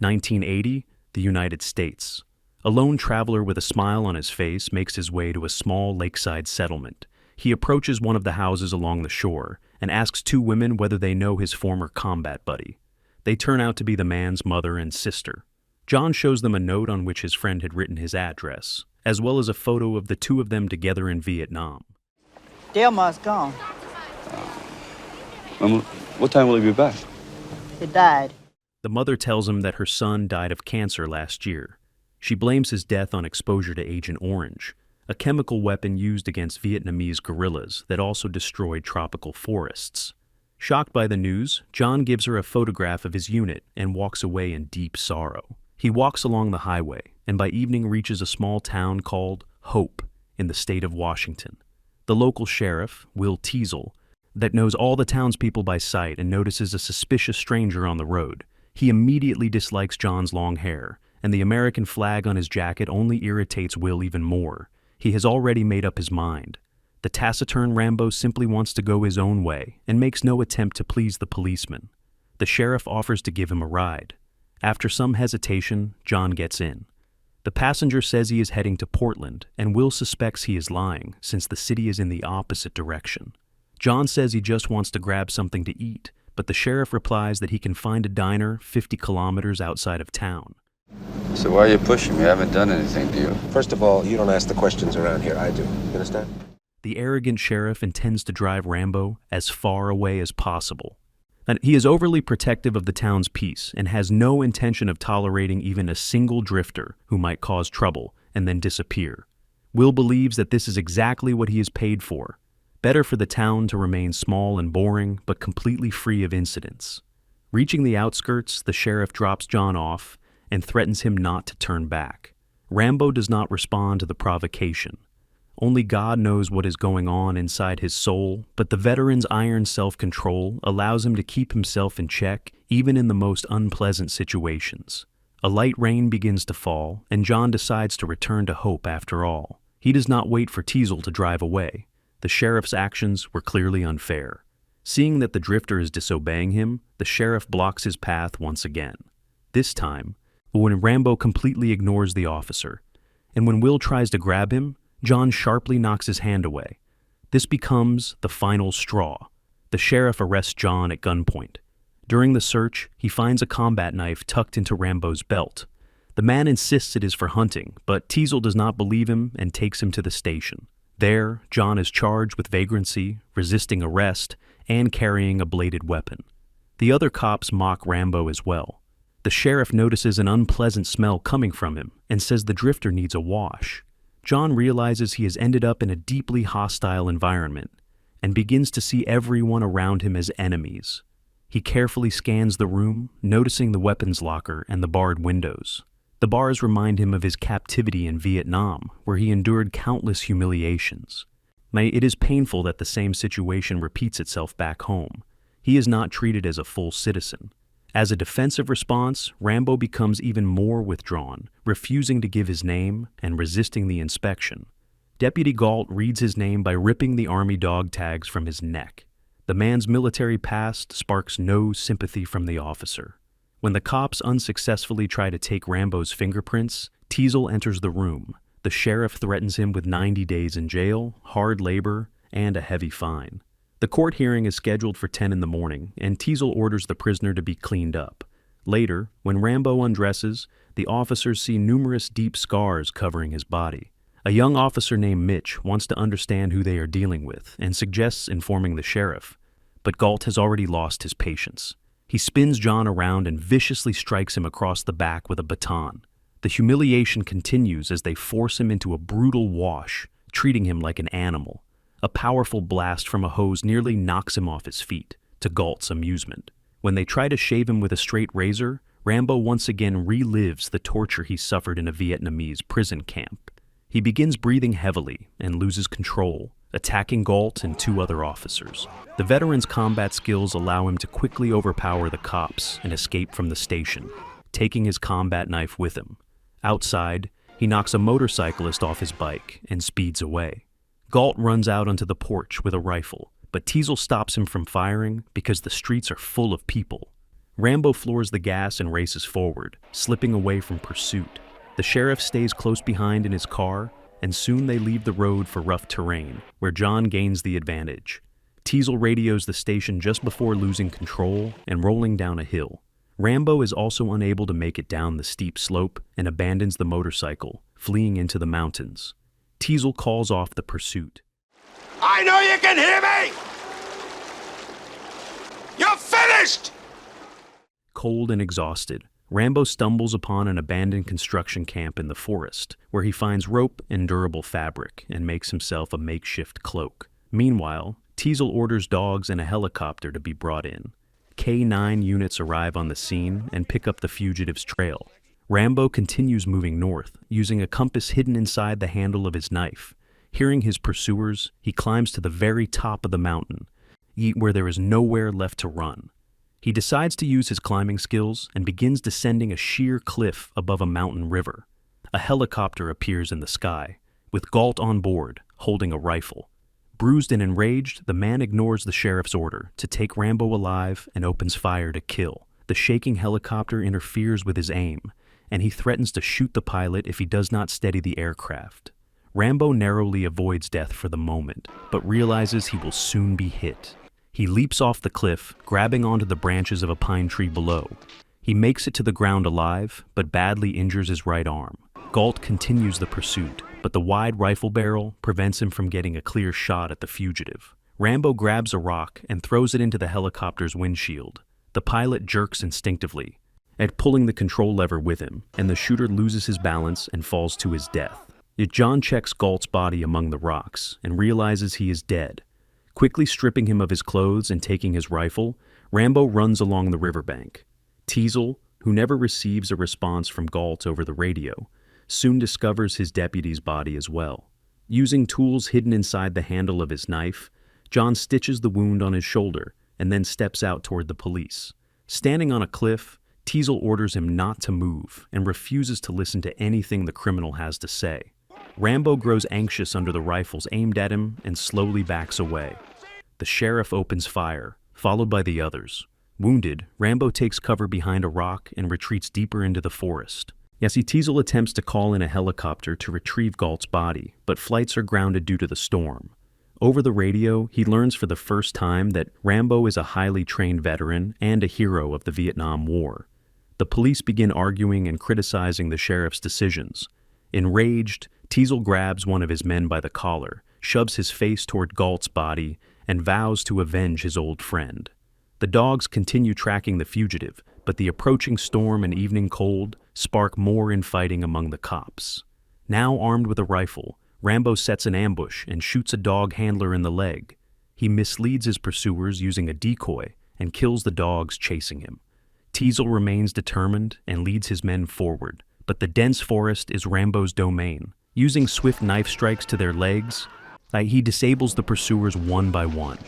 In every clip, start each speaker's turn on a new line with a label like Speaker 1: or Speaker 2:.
Speaker 1: 1980, the United States. A lone traveler with a smile on his face makes his way to a small lakeside settlement. He approaches one of the houses along the shore and asks two women whether they know his former combat buddy. They turn out to be the man's mother and sister. John shows them a note on which his friend had written his address, as well as a photo of the two of them together in Vietnam.
Speaker 2: Delmar's gone.
Speaker 3: What time will he be back?
Speaker 2: He died.
Speaker 1: The mother tells him that her son died of cancer last year. She blames his death on exposure to Agent Orange, a chemical weapon used against Vietnamese guerrillas that also destroyed tropical forests. Shocked by the news, John gives her a photograph of his unit and walks away in deep sorrow. He walks along the highway and by evening reaches a small town called Hope in the state of Washington. The local sheriff, Will Teasle, that knows all the townspeople by sight and notices a suspicious stranger on the road. He immediately dislikes John's long hair, and the American flag on his jacket only irritates Will even more. He has already made up his mind. The taciturn Rambo simply wants to go his own way and makes no attempt to please the policeman. The sheriff offers to give him a ride. After some hesitation, John gets in. The passenger says he is heading to Portland, and Will suspects he is lying since the city is in the opposite direction. John says he just wants to grab something to eat, but the sheriff replies that he can find a diner 50 kilometers outside of town.
Speaker 3: So why are you pushing me? I haven't done anything to you.
Speaker 4: First of all, you don't ask the questions around here. I do. You understand?
Speaker 1: The arrogant sheriff intends to drive Rambo as far away as possible. And he is overly protective of the town's peace and has no intention of tolerating even a single drifter who might cause trouble and then disappear. Will believes that this is exactly what he is paid for. Better for the town to remain small and boring, but completely free of incidents. Reaching the outskirts, the sheriff drops John off and threatens him not to turn back. Rambo does not respond to the provocation. Only God knows what is going on inside his soul, but the veteran's iron self-control allows him to keep himself in check even in the most unpleasant situations. A light rain begins to fall, and John decides to return to Hope after all. He does not wait for Teasle to drive away. The sheriff's actions were clearly unfair. Seeing that the drifter is disobeying him, the sheriff blocks his path once again. This time, when Rambo completely ignores the officer, and when Will tries to grab him, John sharply knocks his hand away. This becomes the final straw. The sheriff arrests John at gunpoint. During the search, he finds a combat knife tucked into Rambo's belt. The man insists it is for hunting, but Teasle does not believe him and takes him to the station. There, John is charged with vagrancy, resisting arrest, and carrying a bladed weapon. The other cops mock Rambo as well. The sheriff notices an unpleasant smell coming from him and says the drifter needs a wash. John realizes he has ended up in a deeply hostile environment and begins to see everyone around him as enemies. He carefully scans the room, noticing the weapons locker and the barred windows. The bars remind him of his captivity in Vietnam, where he endured countless humiliations. It is painful that the same situation repeats itself back home. He is not treated as a full citizen. As a defensive response, Rambo becomes even more withdrawn, refusing to give his name and resisting the inspection. Deputy Galt reads his name by ripping the army dog tags from his neck. The man's military past sparks no sympathy from the officer. When the cops unsuccessfully try to take Rambo's fingerprints, Teasle enters the room. The sheriff threatens him with 90 days in jail, hard labor, and a heavy fine. The court hearing is scheduled for 10 in the morning, and Teasle orders the prisoner to be cleaned up. Later, when Rambo undresses, the officers see numerous deep scars covering his body. A young officer named Mitch wants to understand who they are dealing with and suggests informing the sheriff. But Galt has already lost his patience. He spins John around and viciously strikes him across the back with a baton. The humiliation continues as they force him into a brutal wash, treating him like an animal. A powerful blast from a hose nearly knocks him off his feet, to Galt's amusement. When they try to shave him with a straight razor, Rambo once again relives the torture he suffered in a Vietnamese prison camp. He begins breathing heavily and loses control, attacking Galt and two other officers. The veteran's combat skills allow him to quickly overpower the cops and escape from the station, taking his combat knife with him. Outside, he knocks a motorcyclist off his bike and speeds away. Galt runs out onto the porch with a rifle, but Teasle stops him from firing because the streets are full of people. Rambo floors the gas and races forward, slipping away from pursuit. The sheriff stays close behind in his car, and soon they leave the road for rough terrain, where John gains the advantage. Teasle radios the station just before losing control and rolling down a hill. Rambo is also unable to make it down the steep slope and abandons the motorcycle, fleeing into the mountains. Teasle calls off the pursuit.
Speaker 5: I know you can hear me! You're finished!
Speaker 1: Cold and exhausted, Rambo stumbles upon an abandoned construction camp in the forest, where he finds rope and durable fabric and makes himself a makeshift cloak. Meanwhile, Teasle orders dogs and a helicopter to be brought in. K-9 units arrive on the scene and pick up the fugitive's trail. Rambo continues moving north, using a compass hidden inside the handle of his knife. Hearing his pursuers, he climbs to the very top of the mountain, where there is nowhere left to run. He decides to use his climbing skills and begins descending a sheer cliff above a mountain river. A helicopter appears in the sky, with Galt on board, holding a rifle. Bruised and enraged, the man ignores the sheriff's order to take Rambo alive and opens fire to kill. The shaking helicopter interferes with his aim, and he threatens to shoot the pilot if he does not steady the aircraft. Rambo narrowly avoids death for the moment, but realizes he will soon be hit. He leaps off the cliff, grabbing onto the branches of a pine tree below. He makes it to the ground alive, but badly injures his right arm. Galt continues the pursuit, but the wide rifle barrel prevents him from getting a clear shot at the fugitive. Rambo grabs a rock and throws it into the helicopter's windshield. The pilot jerks instinctively at pulling the control lever with him, and the shooter loses his balance and falls to his death. Yet John checks Galt's body among the rocks and realizes he is dead. Quickly stripping him of his clothes and taking his rifle, Rambo runs along the riverbank. Teasle, who never receives a response from Galt over the radio, soon discovers his deputy's body as well. Using tools hidden inside the handle of his knife, John stitches the wound on his shoulder and then steps out toward the police. Standing on a cliff, Teasle orders him not to move and refuses to listen to anything the criminal has to say. Rambo grows anxious under the rifles aimed at him and slowly backs away. The sheriff opens fire, followed by the others. Wounded, Rambo takes cover behind a rock and retreats deeper into the forest. Teasle attempts to call in a helicopter to retrieve Galt's body, but flights are grounded due to the storm. Over the radio, he learns for the first time that Rambo is a highly trained veteran and a hero of the Vietnam War. The police begin arguing and criticizing the sheriff's decisions. Enraged, Teasle grabs one of his men by the collar, shoves his face toward Galt's body, and vows to avenge his old friend. The dogs continue tracking the fugitive, but the approaching storm and evening cold spark more infighting among the cops. Now armed with a rifle, Rambo sets an ambush and shoots a dog handler in the leg. He misleads his pursuers using a decoy and kills the dogs chasing him. Teasle remains determined and leads his men forward, but the dense forest is Rambo's domain. Using swift knife strikes to their legs, he disables the pursuers one by one.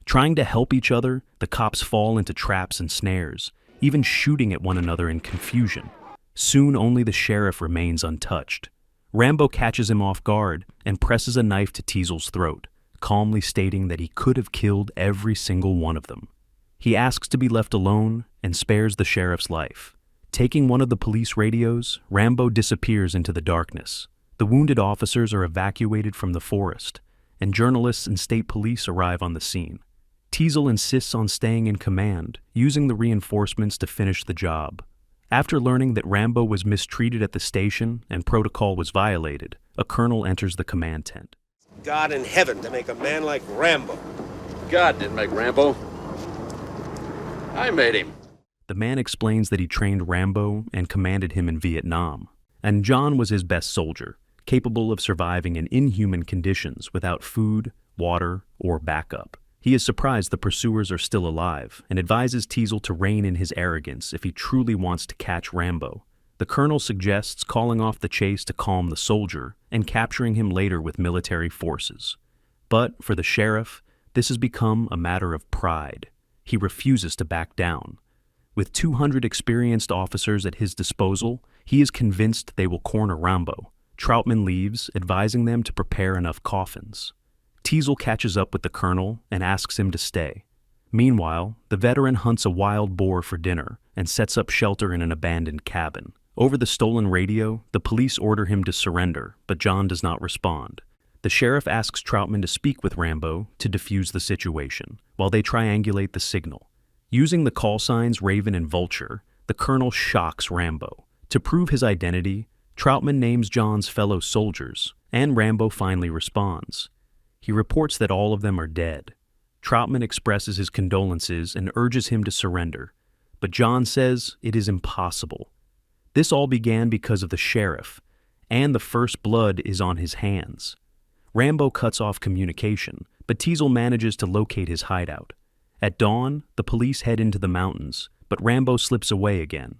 Speaker 1: Trying to help each other, the cops fall into traps and snares, even shooting at one another in confusion. Soon only the sheriff remains untouched. Rambo catches him off guard and presses a knife to Teasle's throat, calmly stating that he could have killed every single one of them. He asks to be left alone and spares the sheriff's life. Taking one of the police radios, Rambo disappears into the darkness. The wounded officers are evacuated from the forest, and journalists and state police arrive on the scene. Teasle insists on staying in command, using the reinforcements to finish the job. After learning that Rambo was mistreated at the station and protocol was violated, a colonel enters the command tent.
Speaker 4: God in heaven to make a man like Rambo.
Speaker 3: God didn't make Rambo. I made him.
Speaker 1: The man explains that he trained Rambo and commanded him in Vietnam, and John was his best soldier, capable of surviving in inhuman conditions without food, water, or backup. He is surprised the pursuers are still alive and advises Teasle to rein in his arrogance if he truly wants to catch Rambo. The colonel suggests calling off the chase to calm the soldier and capturing him later with military forces. But for the sheriff, this has become a matter of pride. He refuses to back down. With 200 experienced officers at his disposal, he is convinced they will corner Rambo. Troutman leaves, advising them to prepare enough coffins. Teasle catches up with the colonel and asks him to stay. Meanwhile, the veteran hunts a wild boar for dinner and sets up shelter in an abandoned cabin. Over the stolen radio, the police order him to surrender, but John does not respond. The sheriff asks Troutman to speak with Rambo to defuse the situation, while they triangulate the signal. Using the call signs Raven and Vulture, the colonel shocks Rambo. To prove his identity, Troutman names John's fellow soldiers, and Rambo finally responds. He reports that all of them are dead. Troutman expresses his condolences and urges him to surrender, but John says it is impossible. This all began because of the sheriff, and the first blood is on his hands. Rambo cuts off communication, but Teasle manages to locate his hideout. At dawn, the police head into the mountains, but Rambo slips away again.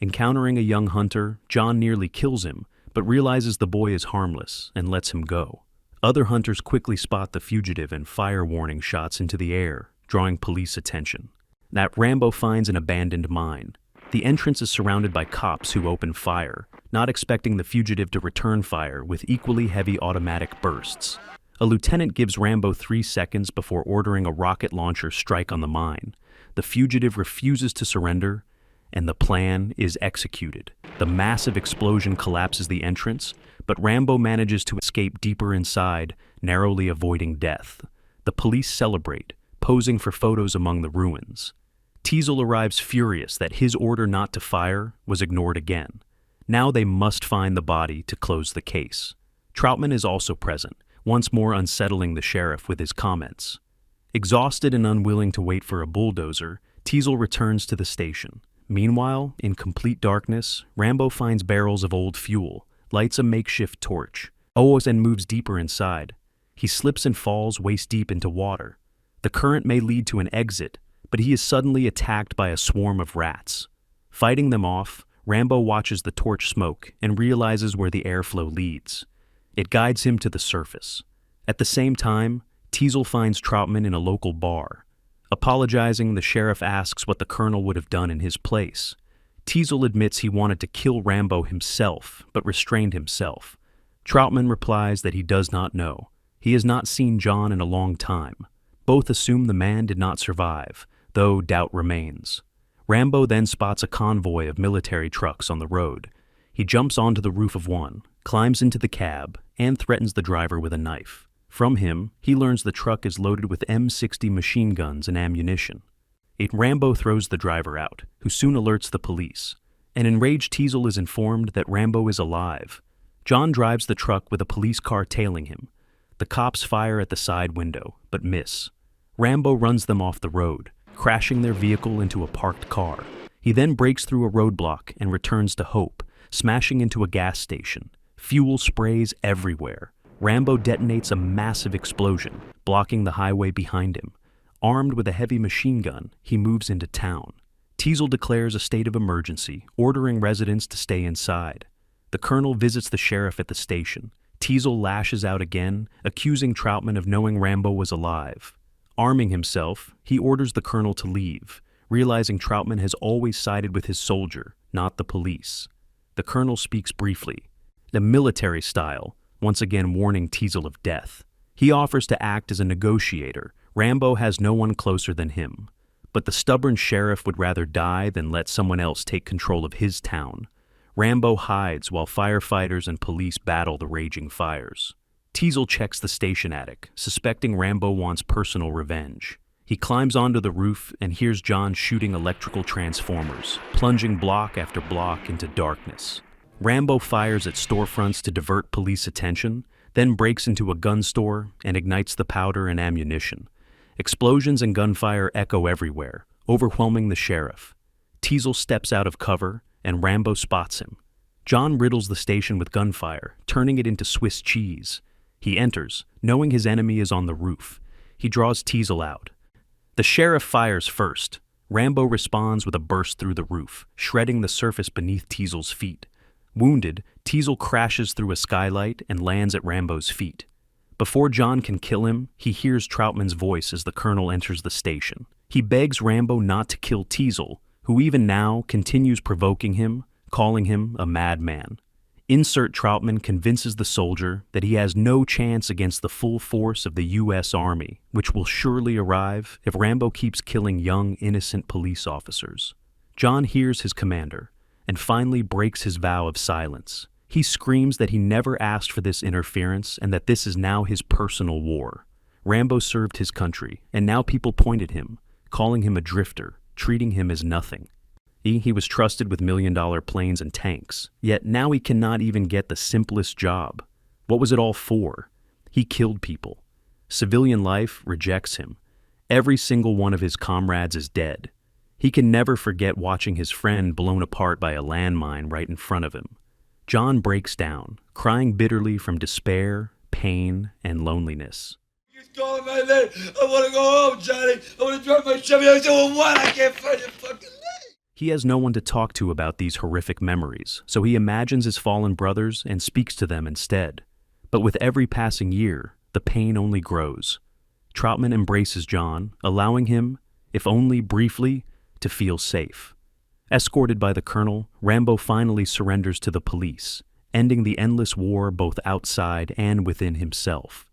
Speaker 1: Encountering a young hunter, John nearly kills him, but realizes the boy is harmless and lets him go. Other hunters quickly spot the fugitive and fire warning shots into the air, drawing police attention. That Rambo finds an abandoned mine. The entrance is surrounded by cops who open fire, not expecting the fugitive to return fire with equally heavy automatic bursts. A lieutenant gives Rambo 3 seconds before ordering a rocket launcher strike on the mine. The fugitive refuses to surrender, and the plan is executed. The massive explosion collapses the entrance, but Rambo manages to escape deeper inside, narrowly avoiding death. The police celebrate, posing for photos among the ruins. Teasle arrives furious that his order not to fire was ignored again. Now they must find the body to close the case. Troutman is also present, once more unsettling the sheriff with his comments. Exhausted and unwilling to wait for a bulldozer, Teasle returns to the station. Meanwhile, in complete darkness, Rambo finds barrels of old fuel, lights a makeshift torch, and moves deeper inside. He slips and falls waist-deep into water. The current may lead to an exit, but he is suddenly attacked by a swarm of rats. Fighting them off, Rambo watches the torch smoke and realizes where the airflow leads. It guides him to the surface. At the same time, Teasle finds Troutman in a local bar. Apologizing, the sheriff asks what the colonel would have done in his place. Teasle admits he wanted to kill Rambo himself, but restrained himself. Troutman replies that he does not know. He has not seen John in a long time. Both assume the man did not survive, though doubt remains. Rambo then spots a convoy of military trucks on the road. He jumps onto the roof of one, climbs into the cab, and threatens the driver with a knife. From him, he learns the truck is loaded with M60 machine guns and ammunition. Rambo throws the driver out, who soon alerts the police. An enraged Teasle is informed that Rambo is alive. John drives the truck with a police car tailing him. The cops fire at the side window, but miss. Rambo runs them off the road, crashing their vehicle into a parked car. He then breaks through a roadblock and returns to Hope, smashing into a gas station. Fuel sprays everywhere. Rambo detonates a massive explosion, blocking the highway behind him. Armed with a heavy machine gun, he moves into town. Teasle declares a state of emergency, ordering residents to stay inside. The colonel visits the sheriff at the station. Teasle lashes out again, accusing Troutman of knowing Rambo was alive. Arming himself, he orders the colonel to leave, realizing Troutman has always sided with his soldier, not the police. The colonel speaks briefly, the military style, once again warning Teasle of death. He offers to act as a negotiator. Rambo has no one closer than him. But the stubborn sheriff would rather die than let someone else take control of his town. Rambo hides while firefighters and police battle the raging fires. Teasle checks the station attic, suspecting Rambo wants personal revenge. He climbs onto the roof and hears John shooting electrical transformers, plunging block after block into darkness. Rambo fires at storefronts to divert police attention, then breaks into a gun store and ignites the powder and ammunition. Explosions and gunfire echo everywhere, overwhelming the sheriff. Teasle steps out of cover, and Rambo spots him. John riddles the station with gunfire, turning it into Swiss cheese. He enters, knowing his enemy is on the roof. He draws Teasle out. The sheriff fires first. Rambo responds with a burst through the roof, shredding the surface beneath Teasle's feet. Wounded, Teasle crashes through a skylight and lands at Rambo's feet. Before John can kill him, he hears Troutman's voice as the colonel enters the station. He begs Rambo not to kill Teasle, who even now continues provoking him, calling him a madman. Insert Troutman convinces the soldier that he has no chance against the full force of the U.S. Army, which will surely arrive if Rambo keeps killing young, innocent police officers. John hears his commander and finally breaks his vow of silence. He screams that he never asked for this interference and that this is now his personal war. Rambo served his country, and now people point at him, calling him a drifter, treating him as nothing. He was trusted with million-dollar planes and tanks, yet now he cannot even get the simplest job. What was it all for? He killed people. Civilian life rejects him. Every single one of his comrades is dead. He can never forget watching his friend blown apart by a landmine right in front of him. John breaks down, crying bitterly from despair, pain, and loneliness.
Speaker 5: He's calling my name. I want to go home, Johnny. I want to drive my Chevy. I said, what? I can't find your fucking name.
Speaker 1: He has no one to talk to about these horrific memories, so he imagines his fallen brothers and speaks to them instead. But with every passing year, the pain only grows. Troutman embraces John, allowing him, if only briefly, to feel safe. Escorted by the colonel, Rambo finally surrenders to the police, ending the endless war both outside and within himself.